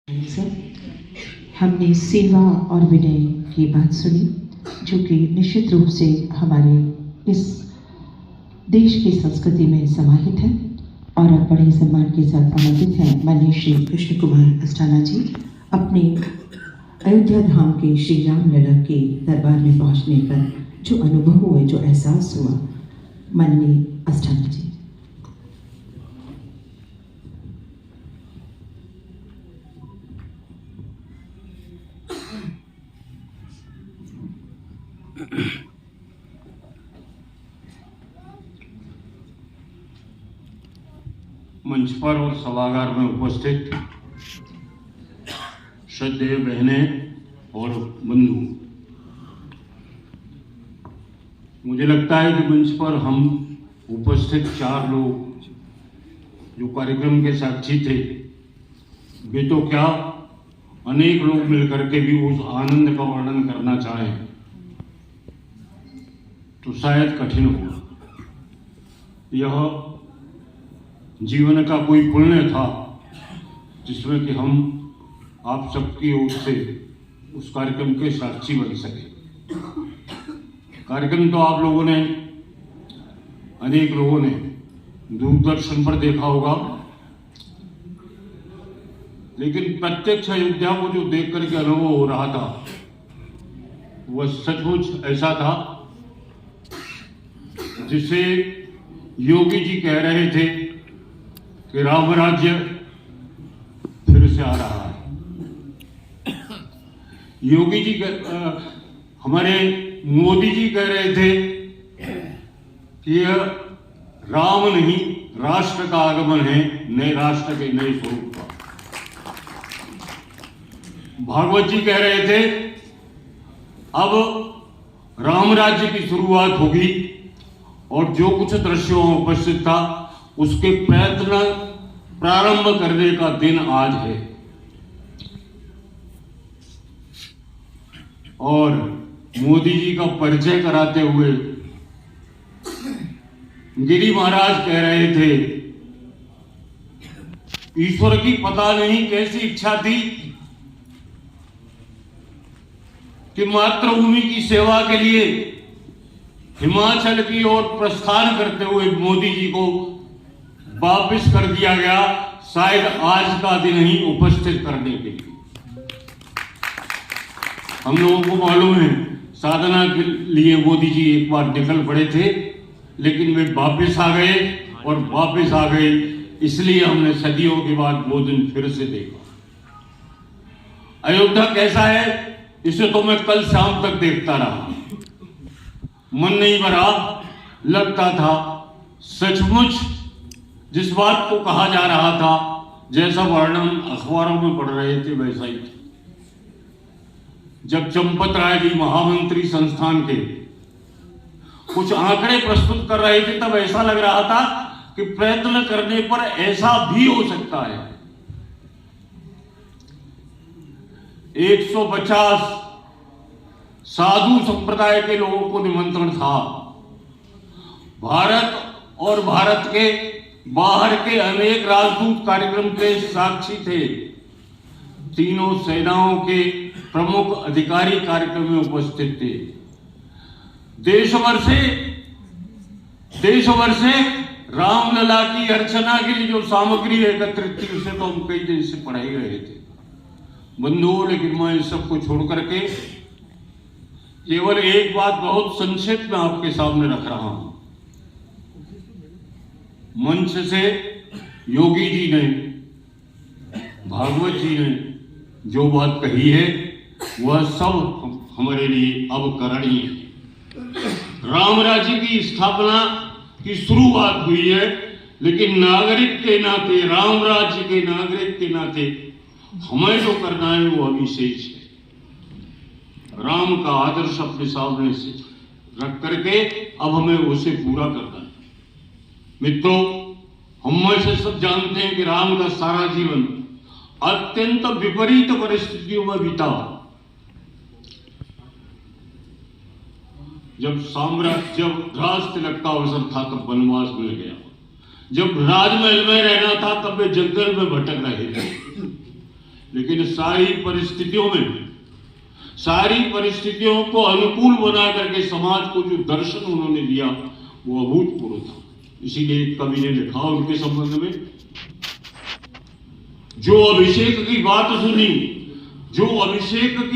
से हमने सेवा और विनय की बात सुनी, जो कि निश्चित रूप से हमारे इस देश की संस्कृति में समाहित है। और अब बड़े सम्मान के साथ आमंत्रित हैं माननीय श्री कृष्ण कुमार अस्थाना जी अपने अयोध्या धाम के श्री राम लला के दरबार में पहुंचने पर जो अनुभव हुए, जो एहसास हुआ, माननीय अस्थाना जी। मंच पर और सभागार में उपस्थित श्रद्धेय बहनें और बंधु, मुझे लगता है कि मंच पर हम उपस्थित 4 लोग जो कार्यक्रम के साक्षी थे, वे तो क्या अनेक लोग मिलकर के भी उस आनंद का वर्णन करना चाहें तो शायद कठिन होगा। यह जीवन का कोई पुण्य था जिसमें कि हम आप सबकी ओर से उस कार्यक्रम के साक्षी बन सके। कार्यक्रम तो आप लोगों ने, अनेक लोगों ने दूरदर्शन पर देखा होगा, लेकिन प्रत्यक्ष अयोध्या को जो देख करके अनुभव हो रहा था वह सचमुच ऐसा था जिसे योगी जी कह रहे थे कि राम राज्य फिर से आ रहा है। योगी जी हमारे मोदी जी कह रहे थे कि यह राम नहीं राष्ट्र का आगमन है, नए राष्ट्र के नए स्वरूप का। भागवत जी कह रहे थे अब राम राज्य की शुरुआत होगी, और जो कुछ दृश्यों में उपस्थित था उसके प्रयत्न प्रारंभ करने का दिन आज है। और मोदी जी का परिचय कराते हुए गिरी महाराज कह रहे थे, ईश्वर की पता नहीं कैसी इच्छा थी कि मातृभूमि की सेवा के लिए हिमाचल की ओर प्रस्थान करते हुए मोदी जी को वापस कर दिया गया, शायद आज का दिन ही उपस्थित करने के लिए। हम लोगों को मालूम है साधना के लिए मोदी जी एक बार निकल पड़े थे, लेकिन वे वापस आ गए, और वापस आ गए इसलिए हमने सदियों के बाद वो दिन फिर से देखा। अयोध्या कैसा है इसे तो मैं कल शाम तक देखता रहा, मन नहीं भरा। लगता था सचमुच जिस बात को कहा जा रहा था, जैसा वर्णन अखबारों में पढ़ रहे थे वैसा ही था। जब चंपत राय जी महामंत्री संस्थान के कुछ आंकड़े प्रस्तुत कर रहे थे, तब ऐसा लग रहा था कि प्रयत्न करने पर ऐसा भी हो सकता है। 150 साधु संप्रदाय के लोगों को निमंत्रण था। भारत और भारत के बाहर के अनेक राजदूत कार्यक्रम के साक्षी थे। तीनों सेनाओं के प्रमुख अधिकारी कार्यक्रम में उपस्थित थे। देश भर से रामलला की अर्चना के लिए जो सामग्री एकत्रित थी उसे तो हम कई दिन से पढ़ ही रहे थे बंधुओं, लेकिन मैं इस सब को छोड़ करके केवल एक बात बहुत संक्षेप में आपके सामने रख रहा हूं। मंच से योगी जी ने, भागवत जी ने जो बात कही है वह सब हमारे लिए अब करणीय है। राम राज्य की स्थापना की शुरुआत हुई है, लेकिन नागरिक के नाते, राम राज्य के नागरिक के नाते हमें जो करना है वो अभी शेष है। राम का आदर्श अपने सामने से रख करके अब हमें उसे पूरा करना है। मित्रों, हम में से सब जानते हैं कि राम का सारा जीवन अत्यंत विपरीत परिस्थितियों में बीता। जब राज तिलक का अवसर था तब वनवास मिल गया, जब राजमहल में रहना था तब वे जंगल में भटक रहे थे। लेकिन सारी परिस्थितियों को अनुकूल बना करके समाज को जो दर्शन उन्होंने दिया वो अभूतपूर्व था। इसीलिए कवि ने लिखा उनके संबंध में, जो अभिषेक की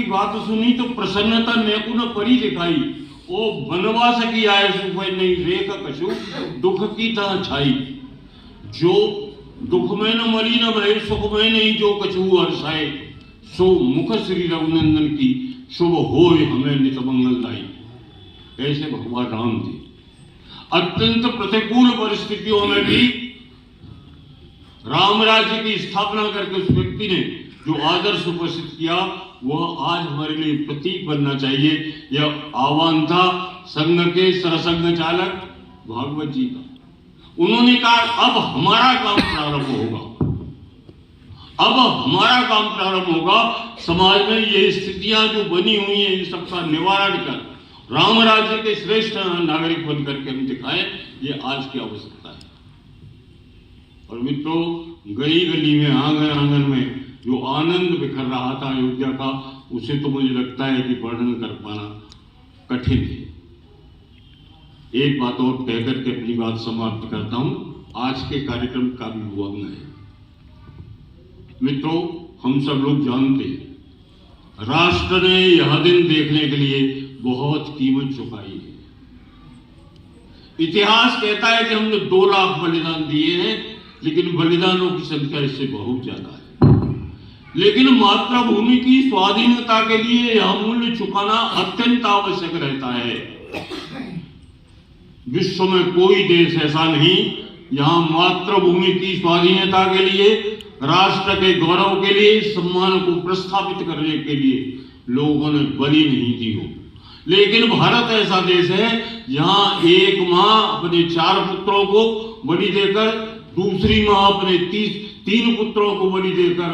बात सुनी तो प्रसन्नता नेकु न परी दिखाई, ओ बनवास की आय सुख नहीं रेख कछु दुख की ता छाई। जो दुख में न मली न भय सुख में नहीं जो कछु हर्षाए, सो मुख श्री रघुनंदन की शुभ होय हमें नित मंगलदायी। ऐसे भगवान राम जी अत्यंत प्रतिकूल परिस्थितियों में भी राम राज्य की स्थापना करके उस व्यक्ति ने जो आदर्श उपस्थित किया वह आज हमारे लिए प्रतीक बनना चाहिए। यह आह्वान था संघ के सरसंघ चालक भागवत जी का। उन्होंने कहा अब हमारा काम प्रारंभ होगा, समाज में ये स्थितियां जो बनी हुई हैं इन सबका निवारण कर राम राज्य के श्रेष्ठ नागरिक बन करके हम दिखाएं, ये आज की आवश्यकता है। और मित्रों, गली गली में आंगन में जो आनंद बिखर रहा था अयोध्या का, उसे तो मुझे लगता है कि वर्णन कर पाना कठिन है। एक बात और कहकर के अपनी बात समाप्त करता हूं। आज के कार्यक्रम का भी वो अंग है। मित्रों, हम सब लोग जानते हैं राष्ट्र ने यह दिन देखने के लिए बहुत कीमत चुकाई है। इतिहास कहता है कि हमने 2 लाख बलिदान दिए हैं, लेकिन बलिदानों की संख्या इससे बहुत ज्यादा है। लेकिन मातृभूमि की स्वाधीनता के लिए यह मूल्य चुकाना अत्यंत आवश्यक रहता है। विश्व में कोई देश ऐसा नहीं जहां मातृभूमि की स्वाधीनता के लिए, राष्ट्र के गौरव के लिए, सम्मान को प्रस्थापित करने के लिए लोगों ने बलि नहीं दी हो। लेकिन भारत ऐसा देश है जहां एक मां अपने 4 पुत्रों को बलि देकर, दूसरी मां अपने 3 पुत्रों को बलि देकर,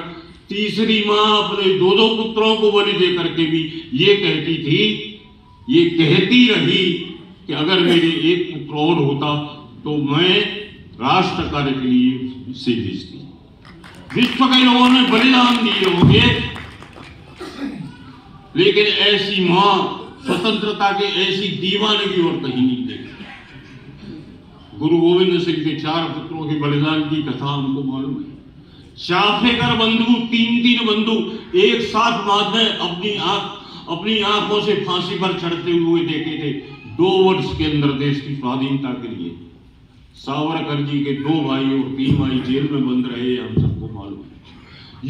तीसरी मां अपने 2 पुत्रों को बलि देकर के भी ये कहती रही कि अगर मेरे एक पुत्र और होता तो मैं राष्ट्र कार्य के लिए से भेजती। विश्व के लोगों ने बलिदान दिए होंगे, लेकिन ऐसी मां स्वतंत्रता के ऐसी दीवानगी और कहीं नहीं देखी। गुरु गोविंद सिंह के 4 पुत्रों के बलिदान की कथा हमको मालूम है। शाफेकर बंधु 3 बंधु एक साथ बाद में अपनी आंखों से फांसी पर चढ़ते हुए देखे थे 2 वर्ष के अंदर देश की स्वाधीनता के लिए। सावरकर जी के 2 भाई और 3 भाई जेल में बंद रहे, हम सबको मालूम है।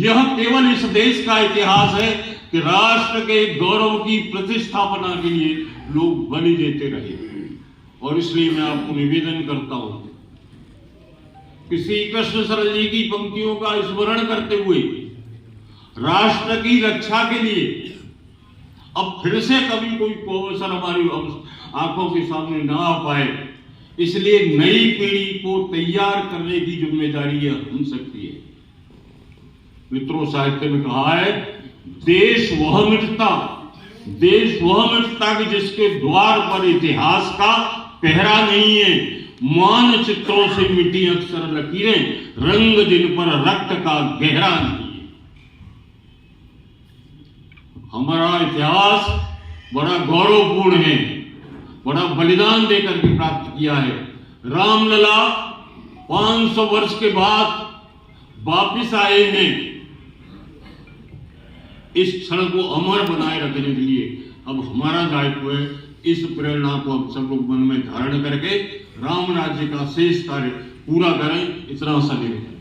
यह केवल इस देश का इतिहास है कि राष्ट्र के गौरव की प्रतिष्ठापना के लिए लोग बलि देते रहे। और इसलिए मैं आपको निवेदन करता हूं कि श्री कृष्ण सरल जी की पंक्तियों का स्मरण करते हुए राष्ट्र की रक्षा के लिए अब फिर से कभी कोई अवसर हमारी आंखों के सामने ना आ पाए, इसलिए नई पीढ़ी को तैयार करने की जिम्मेदारी हम सबकी है। मित्रों, साहित्य में कहा है, देश वह मिटता कि जिसके द्वार पर इतिहास का पहरा नहीं है। मानचित्रों से मिटी अक्सर लकीरें, रंग जिन पर रक्त का गहरा नहीं है। हमारा इतिहास बड़ा गौरवपूर्ण है, बड़ा बलिदान देकर के प्राप्त किया है। रामलला 500 वर्ष के बाद वापिस आए हैं। इस क्षण को अमर बनाए रखने के लिए अब हमारा दायित्व है इस प्रेरणा को हम सब लोग मन में धारण करके राम राज्य का शेष कार्य पूरा करें। इतना सा निवेदन।